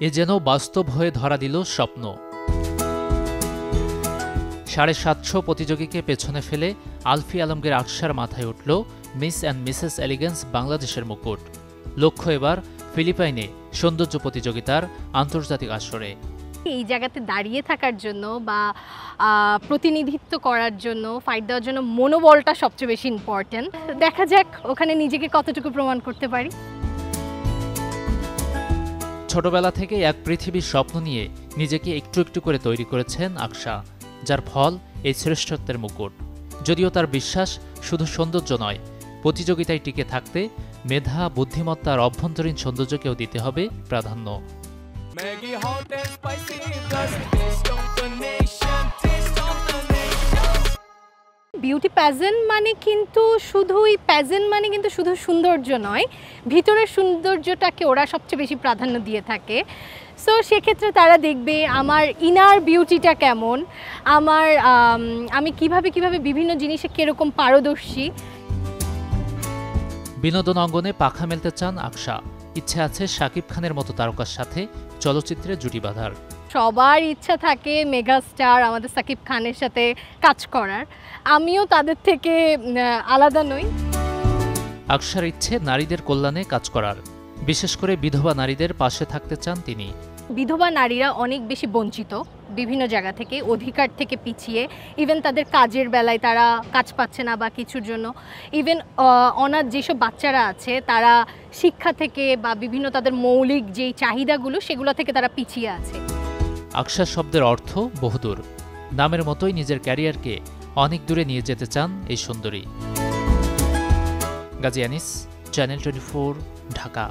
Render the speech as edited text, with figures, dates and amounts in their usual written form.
এ যেন বাস্তব হয়ে ধরা দিল স্বপ্ন। ৭৫০ প্রতিযোগীকে পেছনে ফেলে আলফি আলমগীর আকসার মাথায় উঠল মিস অ্যান্ড মিসেস এলিগেন্স বাংলাদেশের মুকুট। লক্ষ্য এবার ফিলিপাইনে সৌন্দর্য প্রতিযোগিতার আন্তর্জাতিক আসরে। এই জায়গাতে দাঁড়িয়ে থাকার জন্য বা প্রতিনিধিত্ব করার জন্য, ফাইট দেওয়ার জন্য মনোবলটা সবচেয়ে বেশি ইম্পর্টেন্ট। দেখা যাক ওখানে নিজেকে কতটুকু প্রমাণ করতে পারি। ছোটবেলা থেকে এক পৃথিবীর স্বপ্ন নিয়ে নিজেকে একটু একটু করে তৈরি করেছেন আকসা, যার ফল এই শ্রেষ্ঠত্বের মুকুট। যদিও তার বিশ্বাস শুধু সৌন্দর্য নয়, প্রতিযোগিতায় টিকে থাকতে মেধা, বুদ্ধিমত্তা আর অভ্যন্তরীণ সৌন্দর্যকেও দিতে হবে প্রাধান্য। বিউটি প্যাজেন্ট মানে কিন্তু শুধু সৌন্দর্য নয়, ভিতরের সৌন্দর্যটাকে ওরা সবচেয়ে বেশি প্রাধান্য দিয়ে থাকে। সো সেক্ষেত্রে তারা দেখবে আমার ইনার বিউটিটা কেমন, আমি কিভাবে বিভিন্ন জিনিসে কীরকম পারদর্শী। বিনোদন অঙ্গনে পাখা মেলতে চান আকসা। ইচ্ছে আছে শাকিব খানের মতো তারকার সাথে চলচ্চিত্রে জুটি বাঁধার। সবার ইচ্ছা থাকে মেগা স্টার আমাদের শাকিব খানের সাথে কাজ করার। আমিও তাদের থেকে আলাদা নই। আকসার ইচ্ছে নারীদের কল্যাণে কাজ করার, বিশেষ করে বিধবা নারীদের পাশে থাকতে চান তিনি। বিধবা নারীরা অনেক বেশি বঞ্চিত বিভিন্ন জায়গা থেকে, অধিকার থেকে পিছিয়ে। ইভেন তাদের কাজের বেলায় তারা কাজ পাচ্ছে না বা কিছুর জন্য। ইভেন অনাথ যেসব বাচ্চারা আছে তারা শিক্ষা থেকে বা বিভিন্ন তাদের মৌলিক যেই চাহিদাগুলো সেগুলো থেকে তারা পিছিয়ে আছে। আকসা শব্দের অর্থ বহুদূর। নামের মতোই নিজের ক্যারিয়ারকে অনেক দূরে নিয়ে যেতে চান এই সুন্দরী। গাজী আনিস, চ্যানেল 24, ঢাকা।